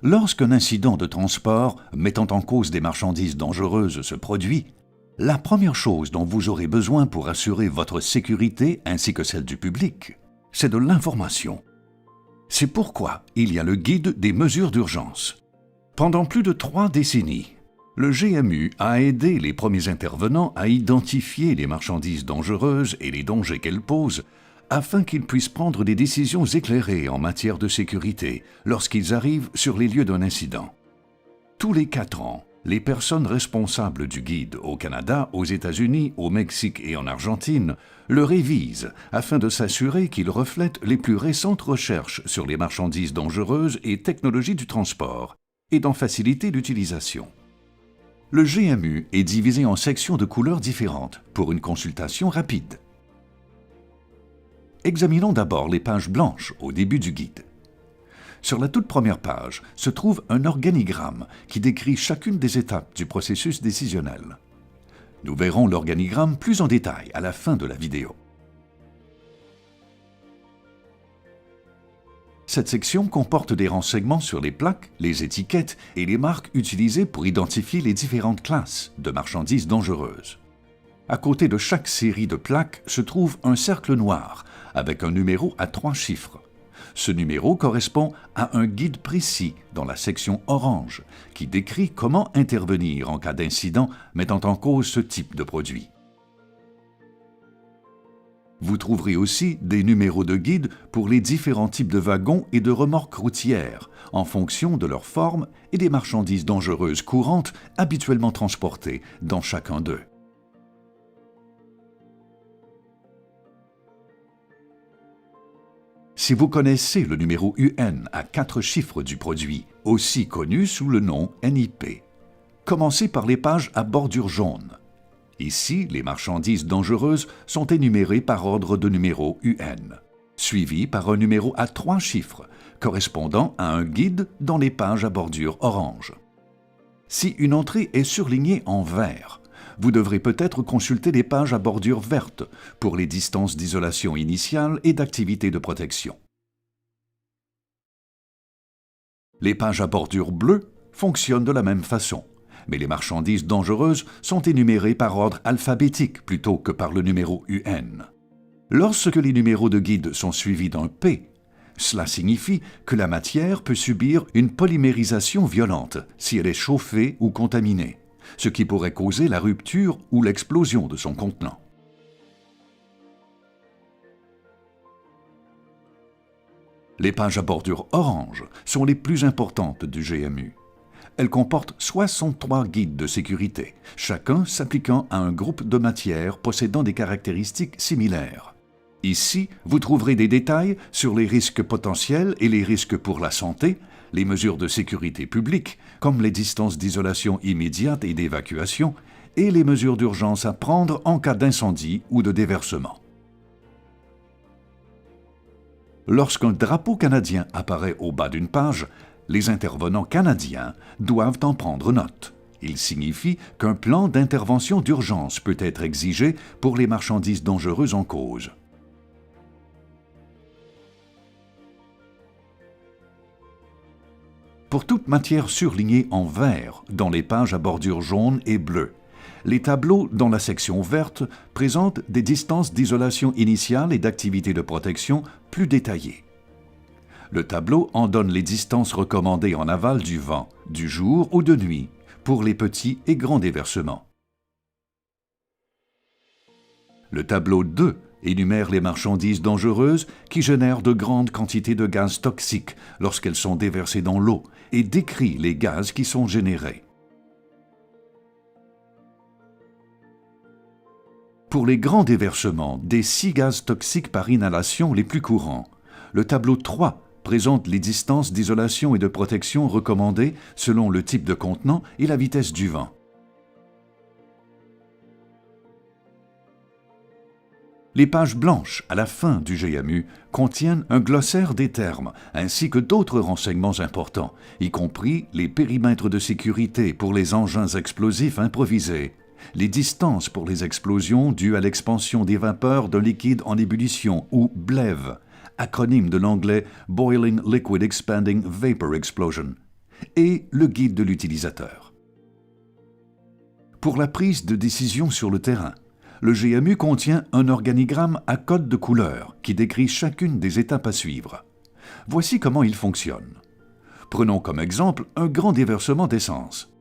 Lorsqu'un incident de transport mettant en cause des marchandises dangereuses se produit, la première chose dont vous aurez besoin pour assurer votre sécurité ainsi que celle du public, c'est de l'information. C'est pourquoi il y a le guide des mesures d'urgence. Pendant plus de 3 décennies, le GMU a aidé les premiers intervenants à identifier les marchandises dangereuses et les dangers qu'elles posent afin qu'ils puissent prendre des décisions éclairées en matière de sécurité lorsqu'ils arrivent sur les lieux d'un incident. Tous les 4 ans, les personnes responsables du guide au Canada, aux États-Unis, au Mexique et en Argentine le révisent afin de s'assurer qu'il reflète les plus récentes recherches sur les marchandises dangereuses et technologies du transport et d'en faciliter l'utilisation. Le GMU est divisé en sections de couleurs différentes pour une consultation rapide. Examinons d'abord les pages blanches au début du guide. Sur la toute première page se trouve un organigramme qui décrit chacune des étapes du processus décisionnel. Nous verrons l'organigramme plus en détail à la fin de la vidéo. Cette section comporte des renseignements sur les plaques, les étiquettes et les marques utilisées pour identifier les différentes classes de marchandises dangereuses. À côté de chaque série de plaques se trouve un cercle noir avec un numéro à 3 chiffres. Ce numéro correspond à un guide précis dans la section orange qui décrit comment intervenir en cas d'incident mettant en cause ce type de produit. Vous trouverez aussi des numéros de guide pour les différents types de wagons et de remorques routières en fonction de leur forme et des marchandises dangereuses courantes habituellement transportées dans chacun d'eux. Si vous connaissez le numéro UN à 4 chiffres du produit, aussi connu sous le nom NIP, commencez par les pages à bordure jaune. Ici, les marchandises dangereuses sont énumérées par ordre de numéro UN, suivi par un numéro à 3 chiffres, correspondant à un guide dans les pages à bordure orange. Si une entrée est surlignée en vert, vous devrez peut-être consulter les pages à bordure verte pour les distances d'isolation initiale et d'activité de protection. Les pages à bordure bleue fonctionnent de la même façon, mais les marchandises dangereuses sont énumérées par ordre alphabétique plutôt que par le numéro UN. Lorsque les numéros de guide sont suivis d'un P, cela signifie que la matière peut subir une polymérisation violente si elle est chauffée ou contaminée, ce qui pourrait causer la rupture ou l'explosion de son contenant. Les pages à bordure orange sont les plus importantes du GMU. Elles comportent 63 guides de sécurité, chacun s'appliquant à un groupe de matières possédant des caractéristiques similaires. Ici, vous trouverez des détails sur les risques potentiels et les risques pour la santé, les mesures de sécurité publique, comme les distances d'isolation immédiate et d'évacuation, et les mesures d'urgence à prendre en cas d'incendie ou de déversement. Lorsqu'un drapeau canadien apparaît au bas d'une page, les intervenants canadiens doivent en prendre note. Il signifie qu'un plan d'intervention d'urgence peut être exigé pour les marchandises dangereuses en cause. Pour toute matière surlignée en vert dans les pages à bordure jaune et bleue, les tableaux dans la section verte présentent des distances d'isolation initiale et d'activité de protection plus détaillées. Le tableau en donne les distances recommandées en aval du vent, du jour ou de nuit, pour les petits et grands déversements. Le tableau 2 énumère les marchandises dangereuses qui génèrent de grandes quantités de gaz toxiques lorsqu'elles sont déversées dans l'eau et décrit les gaz qui sont générés. Pour les grands déversements des 6 gaz toxiques par inhalation les plus courants, le tableau 3 présente les distances d'isolation et de protection recommandées selon le type de contenant et la vitesse du vent. Les pages blanches à la fin du GMU contiennent un glossaire des termes ainsi que d'autres renseignements importants, y compris les périmètres de sécurité pour les engins explosifs improvisés, les distances pour les explosions dues à l'expansion des vapeurs d'un liquide en ébullition ou BLEV, acronyme de l'anglais Boiling Liquid Expanding Vapor Explosion, et le guide de l'utilisateur. Pour la prise de décision sur le terrain, le GMU contient un organigramme à code de couleur qui décrit chacune des étapes à suivre. Voici comment il fonctionne. Prenons comme exemple un grand déversement d'essence.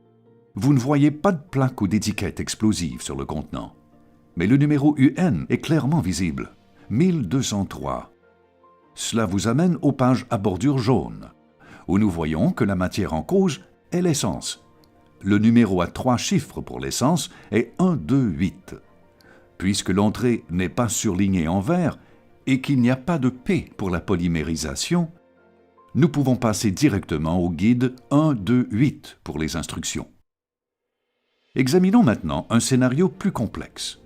Vous ne voyez pas de plaque ou d'étiquette explosive sur le contenant, mais le numéro UN est clairement visible, 1203. Cela vous amène aux pages à bordure jaune, où nous voyons que la matière en cause est l'essence. Le numéro à 3 chiffres pour l'essence est 128. Puisque l'entrée n'est pas surlignée en vert et qu'il n'y a pas de P pour la polymérisation, nous pouvons passer directement au guide 128 pour les instructions. Examinons maintenant un scénario plus complexe.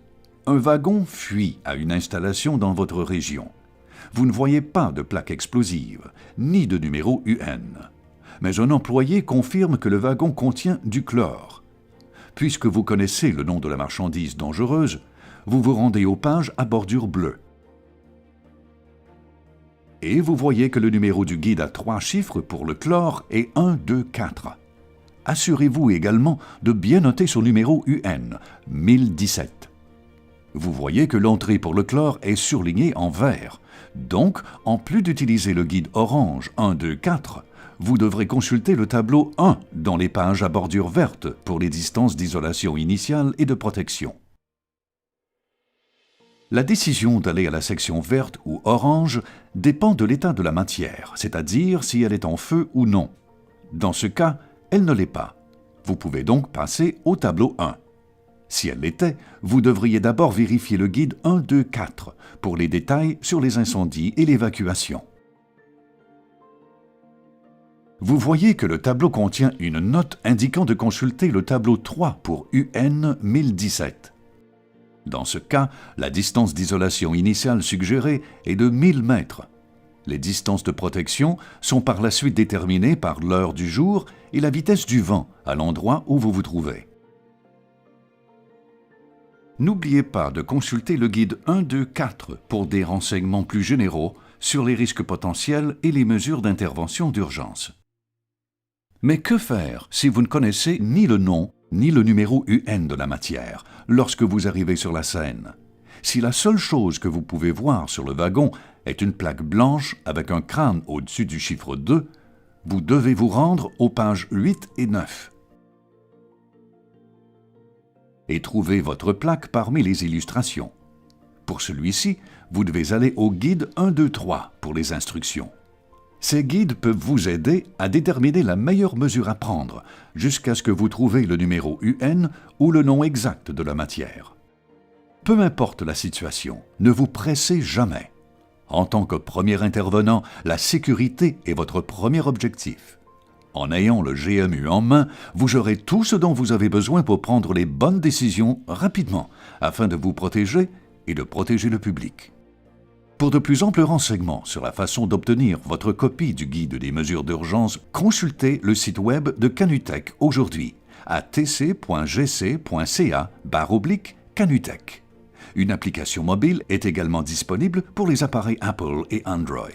Un wagon fuit à une installation dans votre région. Vous ne voyez pas de plaque explosive, ni de numéro UN. Mais un employé confirme que le wagon contient du chlore. Puisque vous connaissez le nom de la marchandise dangereuse, vous vous rendez aux pages à bordure bleue. Et vous voyez que le numéro du guide à 3 chiffres pour le chlore est 124. Assurez-vous également de bien noter son numéro UN, 1017. Vous voyez que l'entrée pour le chlore est surlignée en vert. Donc, en plus d'utiliser le guide orange 124, vous devrez consulter le tableau 1 dans les pages à bordure verte pour les distances d'isolation initiale et de protection. La décision d'aller à la section verte ou orange dépend de l'état de la matière, c'est-à-dire si elle est en feu ou non. Dans ce cas, elle ne l'est pas. Vous pouvez donc passer au tableau 1. Si elle l'était, vous devriez d'abord vérifier le guide 124 pour les détails sur les incendies et l'évacuation. Vous voyez que le tableau contient une note indiquant de consulter le tableau 3 pour UN 1017. Dans ce cas, la distance d'isolation initiale suggérée est de 1000 mètres. Les distances de protection sont par la suite déterminées par l'heure du jour et la vitesse du vent à l'endroit où vous vous trouvez. N'oubliez pas de consulter le guide 124 pour des renseignements plus généraux sur les risques potentiels et les mesures d'intervention d'urgence. Mais que faire si vous ne connaissez ni le nom ni le numéro UN de la matière lorsque vous arrivez sur la scène? Si la seule chose que vous pouvez voir sur le wagon est une plaque blanche avec un crâne au-dessus du chiffre 2, vous devez vous rendre aux pages 8 et 9. Et trouver votre plaque parmi les illustrations. Pour celui-ci, vous devez aller au guide 123 pour les instructions. Ces guides peuvent vous aider à déterminer la meilleure mesure à prendre jusqu'à ce que vous trouviez le numéro UN ou le nom exact de la matière. Peu importe la situation, ne vous pressez jamais. En tant que premier intervenant, la sécurité est votre premier objectif. En ayant le GMU en main, vous aurez tout ce dont vous avez besoin pour prendre les bonnes décisions rapidement afin de vous protéger et de protéger le public. Pour de plus amples renseignements sur la façon d'obtenir votre copie du guide des mesures d'urgence, consultez le site web de Canutech aujourd'hui à tc.gc.ca/Canutech. Une application mobile est également disponible pour les appareils Apple et Android.